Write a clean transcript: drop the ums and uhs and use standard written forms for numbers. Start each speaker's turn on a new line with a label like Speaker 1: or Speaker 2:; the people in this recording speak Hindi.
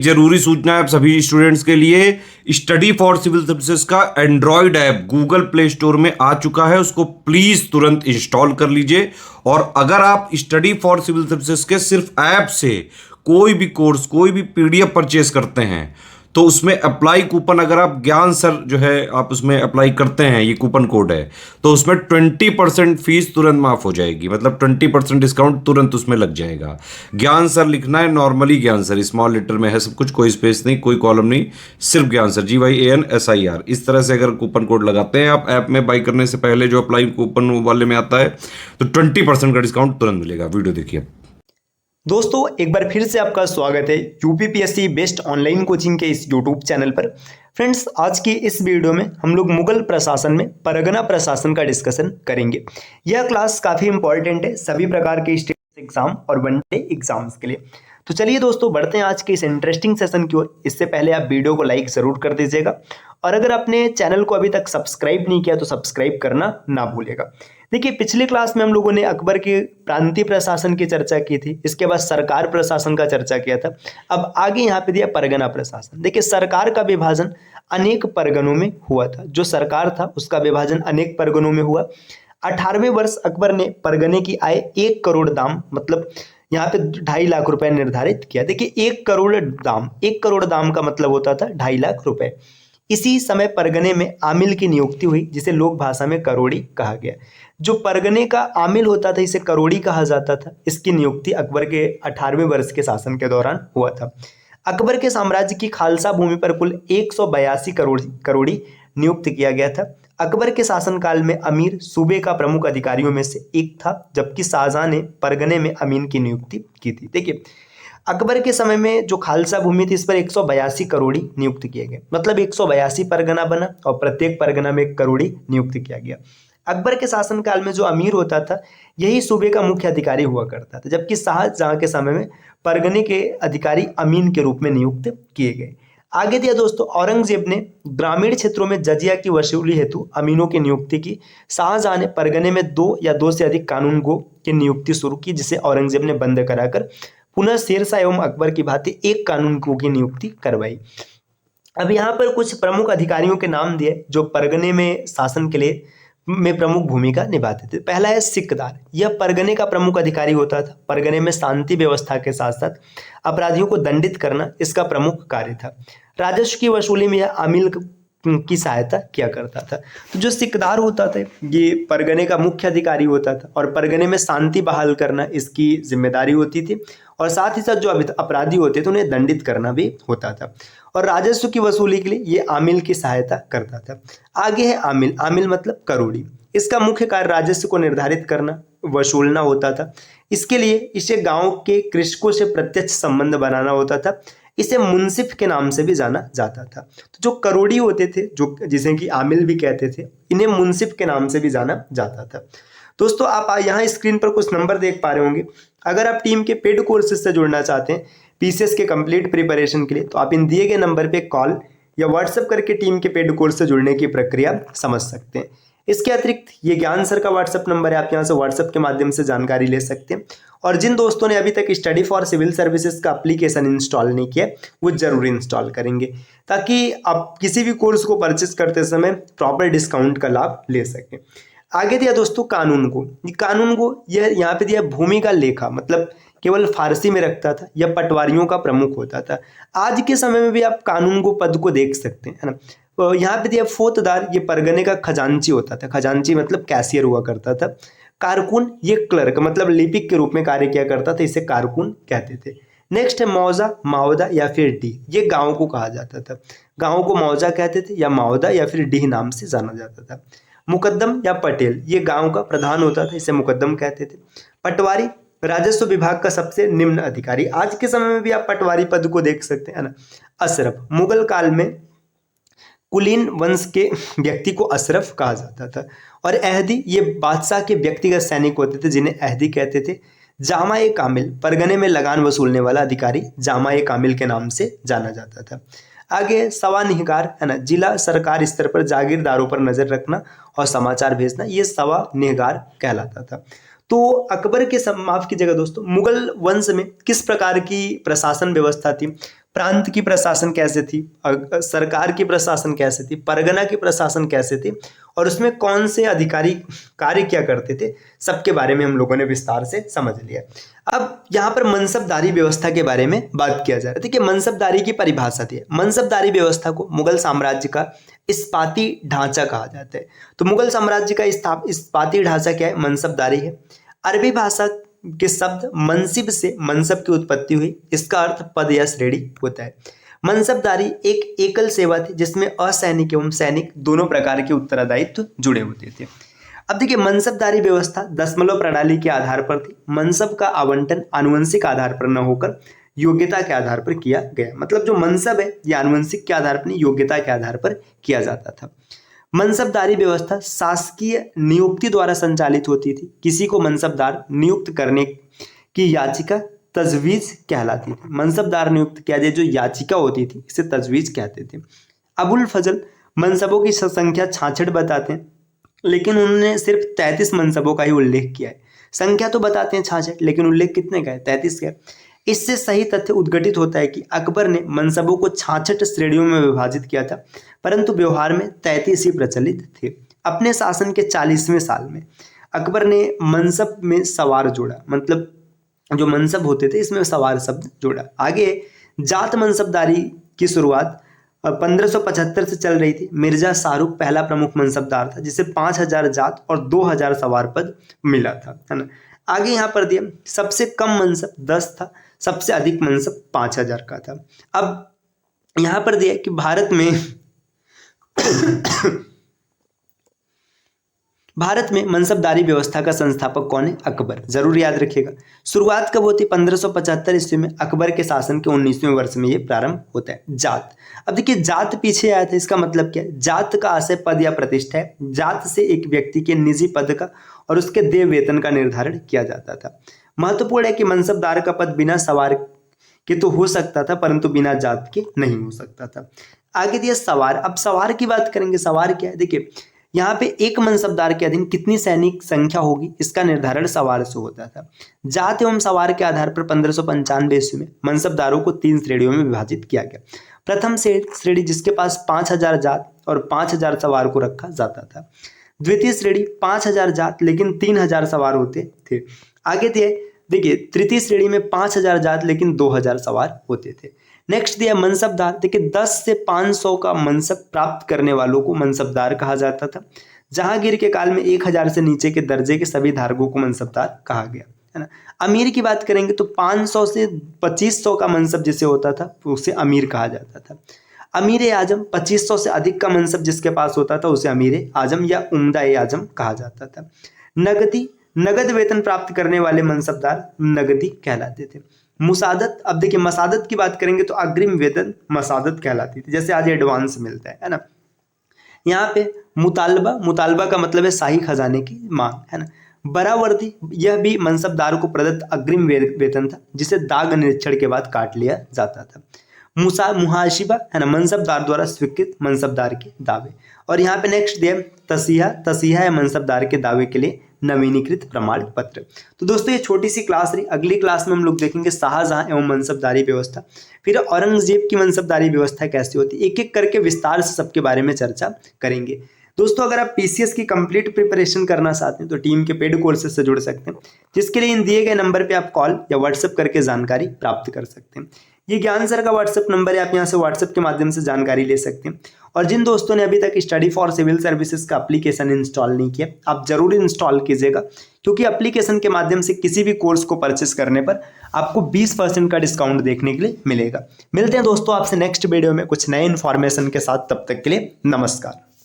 Speaker 1: जरूरी सूचना है आप सभी स्टूडेंट्स के लिए। स्टडी फॉर सिविल सर्विसेज का Android app Google play store में आ चुका है, उसको प्लीज तुरंत इंस्टॉल कर लीजिए। और अगर आप स्टडी फॉर सिविल सर्विसेज के सिर्फ ऐप से कोई भी कोर्स, कोई भी पीडीएफ परचेस करते हैं तो उसमें अप्लाई कूपन, अगर आप ज्ञान सर जो है आप उसमें अप्लाई करते हैं, ये कूपन कोड है, तो उसमें 20% फीस तुरंत माफ हो जाएगी। मतलब 20% डिस्काउंट तुरंत उसमें लग जाएगा। ज्ञान सर लिखना है, नॉर्मली ज्ञान सर, स्मॉल लेटर में है सब कुछ, कोई स्पेस नहीं, कोई कॉलम नहीं, सिर्फ ज्ञान सर, GYANSIR। इस तरह से अगर कूपन कोड लगाते हैं आप ऐप में बाई करने से पहले, जो अप्लाई कूपन वाले में आता है, तो 20% का डिस्काउंट तुरंत मिलेगा। वीडियो देखिए।
Speaker 2: दोस्तों एक बार फिर से आपका स्वागत है यूपीपीएससी बेस्ट ऑनलाइन कोचिंग के इस यूट्यूब चैनल पर। फ्रेंड्स, आज की इस वीडियो में हम लोग मुगल प्रशासन में परगना प्रशासन का डिस्कशन करेंगे। यह क्लास काफ़ी इंपॉर्टेंट है सभी प्रकार के स्टेट एग्जाम और वनडे एग्जाम्स के लिए। तो चलिए दोस्तों, बढ़ते हैं आज के इस इंटरेस्टिंग सेशन की ओर। इससे पहले आप वीडियो को लाइक ज़रूर कर दीजिएगा, और अगर आपने चैनल को अभी तक सब्सक्राइब नहीं किया तो सब्सक्राइब करना ना भूलिएगा। देखिए, पिछली क्लास में हम लोगों ने अकबर के प्रांतीय प्रशासन की चर्चा की थी, इसके बाद सरकार प्रशासन का चर्चा किया था। अब आगे यहाँ पे दिया परगना प्रशासन। देखिए, सरकार का विभाजन अनेक परगनों में हुआ था। जो सरकार था उसका विभाजन अनेक परगनों में हुआ। 18वें वर्ष अकबर ने परगने की आय 1 करोड़ दाम, मतलब यहाँ पे 2.5 लाख रुपए निर्धारित किया। देखिए, 1 करोड़ दाम का मतलब होता था 2.5 लाख रुपए। इसी समय परगने में आमिल की नियुक्ति हुई, जिसे लोक भाषा में करोड़ी कहा गया। जो परगने का आमिल होता था इसे करोड़ी कहा जाता था। इसकी नियुक्ति अकबर के 18वें वर्ष के शासन के दौरान हुआ था। अकबर के साम्राज्य की खालसा भूमि पर कुल 182 करोड़ी नियुक्त किया गया था। अकबर के शासनकाल में अमीर सूबे का प्रमुख अधिकारियों में से एक था, जबकि शाहजहां ने परगने में अमीन की नियुक्ति की थी। देखिए, अकबर के समय में जो खालसा भूमि थी इस पर 182 करोड़ी नियुक्त किए गए, मतलब 182 परगना बना और प्रत्येक परगना में 1 करोड़ी नियुक्त किया गया। अकबर के शासनकाल में जो अमीर होता था यही सूबे का मुख्य अधिकारी हुआ करता था, जबकि शाहजहां के समय में परगने के अधिकारी अमीन के रूप में नियुक्त किए गए। आगे दिया दोस्तों, औरंगजेब ने ग्रामीण क्षेत्रों में जजिया की वसूली हेतु अमीनों की नियुक्ति की। शाहजहां ने परगने में 2 या 2 से अधिक कानूनगो की नियुक्ति शुरू की, जिसे औरंगजेब ने बंद कराकर पुनः शेरशाह एवं अकबर की भांति एक कानूनगो की नियुक्ति करवाई। अब यहाँ पर कुछ प्रमुख अधिकारियों के नाम दिए जो परगने में शासन के लिए में प्रमुख भूमिका निभाते थे। पहला है सिकदार। यह परगने का प्रमुख अधिकारी होता था। परगने में शांति व्यवस्था के साथ साथ अपराधियों को दंडित करना इसका प्रमुख कार्य था। राजस्व की वसूली में यह आमिल की सहायता किया करता था। तो जो सिकदार होता था ये परगने का मुख्य अधिकारी होता था, और परगने में शांति बहाल करना इसकी जिम्मेदारी होती थी, और साथ ही साथ जो अपराधी होते थे उन्हें दंडित करना भी होता था। और राजस्व की वसूली के लिए ये आमिल की सहायता करता था। आगे है आमिल। आमिल मतलब करोड़ी। इसका मुख्य कार्य राजस्व को निर्धारित करना, वसूलना होता था। इसके लिए इसे गांव के कृषकों से प्रत्यक्ष संबंध बनाना होता था। इसे मुंसिफ के नाम से भी जाना जाता था। तो जो करोड़ी होते थे, जो जिसे कि आमिल भी कहते थे, इन्हें मुंसिफ के नाम से भी जाना जाता था। दोस्तों, आप यहाँ स्क्रीन पर कुछ नंबर देख पा रहे होंगे। अगर आप टीम के पेड कोर्सेज से जुड़ना चाहते हैं पीसीएस के कंप्लीट प्रिपरेशन के लिए, तो आप इन दिए गए नंबर पे कॉल या व्हाट्सएप करके टीम के पेड कोर्स से जुड़ने की प्रक्रिया समझ सकते हैं। इसके अतिरिक्त ये ज्ञान सर का व्हाट्सएप नंबर है, आप यहाँ से व्हाट्सएप के माध्यम से जानकारी ले सकते हैं। और जिन दोस्तों ने अभी तक स्टडी फॉर सिविल सर्विसेज का एप्लीकेशन इंस्टॉल नहीं किया वो जरूर इंस्टॉल करेंगे, ताकि आप किसी भी कोर्स को परचेस करते समय प्रॉपर डिस्काउंट का लाभ ले सकें। आगे दिया दोस्तों कानून को। यह यहाँ पे दिया भूमि का लेखा, मतलब केवल फारसी में रखता था। यह पटवारियों का प्रमुख होता था। आज के समय में भी आप कानून को पद को देख सकते हैं, है ना। तो यहाँ पे दिया फौतदार। ये परगने का खजांची होता था। खजांची मतलब कैशियर हुआ करता था। कारकुन, ये क्लर्क मतलब लिपिक के रूप में कार्य किया करता था, इसे कारकुन कहते थे। नेक्स्ट है मौजा, मावदा या फिर डी। ये गाँव को कहा जाता था। गाँव को मौजा कहते थे या मावदा या फिर डी नाम से जाना जाता था। मुकद्दम या पटेल, ये गांव का प्रधान होता था, इसे मुकद्दम कहते थे। पटवारी, राजस्व विभाग का सबसे निम्न अधिकारी। आज के समय में भी आप पटवारी पद को देख सकते हैं ना। अशरफ, मुगल काल में कुलीन वंश के व्यक्ति को अशरफ कहा जाता था। और अहदी, ये बादशाह के व्यक्तिगत सैनिक होते थे जिन्हें अहदी कहते थे। जामा ए कामिल, परगने में लगान वसूलने वाला अधिकारी जामा ए कामिल के नाम से जाना जाता था। आगे सवा निहगार, है ना। जिला सरकार स्तर पर जागीरदारों पर नजर रखना और समाचार भेजना, ये सवा निहगार कहलाता था। तो अकबर के माफ कीजिएगा दोस्तों, मुगल वंश में किस प्रकार की प्रशासन व्यवस्था थी, प्रांत की प्रशासन कैसे थी, सरकार की प्रशासन कैसे थी, परगना की प्रशासन कैसे थी और उसमें कौन से अधिकारी कार्य क्या करते थे, सबके बारे में हम लोगों ने विस्तार से समझ लिया। अब यहाँ पर मनसबदारी व्यवस्था के बारे में बात किया जा रहा है। देखिए मनसबदारी की परिभाषा थी, मनसबदारी व्यवस्था को मुगल साम्राज्य का इस्पाती ढांचा कहा जाता है। तो मुगल साम्राज्य का इस्पाती ढांचा क्या है, मनसबदारी है। अरबी भाषा के शब्द मनसिब से मनसब की उत्पत्ति हुई, इसका अर्थ पद या श्रेणी होता है। मनसबदारी एक एकल सेवा थी जिसमें असैनिक एवं सैनिक दोनों प्रकार के उत्तरदायित्व जुड़े होते थे। अब देखिए मनसबदारी व्यवस्था दशमलव प्रणाली के आधार पर थी। मनसब का आवंटन आनुवंशिक आधार पर न होकर योग्यता के आधार पर किया गया। मतलब जो मनसब है यह आनुवंशिक के आधार पर नहीं, योग्यता के आधार पर किया जाता था। मनसबदारी व्यवस्था शासकीय नियुक्ति द्वारा संचालित होती थी। किसी को मनसबदार नियुक्त करने की याचिका तजवीज कहलाती थी। मनसबदार नियुक्त किया जाए जो याचिका होती थी इसे तजवीज कहते थे। अबुल फजल मनसबों की संख्या 66 बताते हैं, लेकिन उन्होंने सिर्फ 33 मनसबों का ही उल्लेख किया है। संख्या तो बताते हैं 66, लेकिन उल्लेख कितने का है, 33 का। इससे सही तथ्य उद्घटित होता है कि अकबर ने मनसबों को 66 श्रेणियों में विभाजित किया था, परंतु व्यवहार में 33 ही प्रचलित थे। अपने शासन के 40वें साल में अकबर ने मनसब में सवार जोड़ा, मतलब जो मनसब होते थे इसमें सवार शब्द जोड़ा। आगे जात मनसबदारी की शुरुआत 1575 से चल रही थी। मिर्जा शाहरुख पहला प्रमुख मनसबदार था जिसे 5000 जात और 2000 सवार पद मिला था, है ना। आगे यहाँ पर दिया सबसे कम मनसब 10 था, सबसे अधिक मनसब 5000 का था। अब यहाँ पर दिया कि भारत में मनसबदारी व्यवस्था का संस्थापक कौन है, अकबर। जरूर याद रखिएगा। शुरुआत कब होती, 1575 ईस्वी में। अकबर के शासन के 19वें वर्ष में ये प्रारंभ होता है। जात, अब देखिए जात पीछे आया था, इसका मतलब क्या है, जात का आशय पद या प्रतिष्ठा है। जात से एक व्यक्ति के निजी पद का और उसके देय वेतन का निर्धारण किया जाता था। महत्वपूर्ण है कि मनसबदार का पद बिना सवार के तो हो सकता था, परंतु बिना जात के नहीं हो सकता था। आगे दिया सवार। अब सवार की बात करेंगे। सवार क्या है, देखिए यहाँ पे एक मनसबदार के अधीन कितनी सैनिक संख्या होगी इसका निर्धारण सवार से होता था। जात एवं सवार के आधार पर 1595 ईस्वी में मनसबदारों को 3 श्रेणियों में विभाजित किया गया। प्रथम श्रेणी जिसके पास 5000 जात और 5000 सवार को रखा जाता था। द्वितीय श्रेणी 5000 जात लेकिन 3000 सवार होते थे। आगे देखिए तृतीय श्रेणी में 5000 जात लेकिन 2000 सवार होते थे। नेक्स्ट दिया मनसबदार। देखिए 10 से 500 का मनसब प्राप्त करने वालों को मनसबदार कहा जाता था। जहांगीर के काल में 1000 से नीचे के दर्जे के सभी धारकों को मनसबदार कहा गया, है ना। अमीर की बात करेंगे तो 500 से 2500 का मनसब जिसे होता था उसे अमीर कहा जाता था। अमीर आजम 2500 से अधिक का मनसब जिसके पास होता था उसे अमीर आजम या उम्दा आजम कहा जाता था। नगद वेतन प्राप्त करने वाले मनसबदार नगदी कहलाते थे। मुसादत, अब देखिए मसादत की बात करेंगे तो अग्रिम वेतन मसादत कहलाती थी, जैसे आज एडवांस मिलता है ना। यहाँ पे मुतालबा का मतलब है शाही खजाने की मांग, है ना। बरावर्दी, यह भी मनसबदार को प्रदत्त अग्रिम वेतन था जिसे दाग निरीक्षण के बाद काट लिया जाता था। मुहाशिबा, है ना, मनसबदार द्वारा स्वीकृत मनसबदार के दावे। और यहाँ पे नेक्स्ट दिया तसीहा है मनसबदार के दावे के लिए नवीनीकृत प्रमाण पत्र। तो दोस्तों ये छोटी सी क्लास रही। अगली क्लास में हम लोग देखेंगे शाहजहां एवं मनसबदारी व्यवस्था, फिर औरंगजेब की मनसबदारी व्यवस्था कैसी होती है, एक एक करके विस्तार से सबके बारे में चर्चा करेंगे। दोस्तों अगर आप पीसीएस की कंप्लीट प्रिपरेशन करना चाहते हैं तो टीम के पेड कोर्सेज से जुड़ सकते हैं, जिसके लिए इन दिए गए नंबर पे आप कॉल या व्हाट्सएप करके जानकारी प्राप्त कर सकते हैं। ये ज्ञान सर का व्हाट्सएप नंबर है, आप यहाँ से व्हाट्सएप के माध्यम से जानकारी ले सकते हैं। और जिन दोस्तों ने अभी तक स्टडी फॉर सिविल सर्विसेज का एप्लीकेशन इंस्टॉल नहीं किया, आप जरूर इंस्टॉल कीजिएगा, क्योंकि एप्लीकेशन के माध्यम से किसी भी कोर्स को परचेस करने पर आपको 20% का डिस्काउंट देखने के लिए मिलेगा। मिलते हैं दोस्तों आपसे नेक्स्ट वीडियो में कुछ नए इन्फॉर्मेशन के साथ, तब तक के लिए नमस्कार।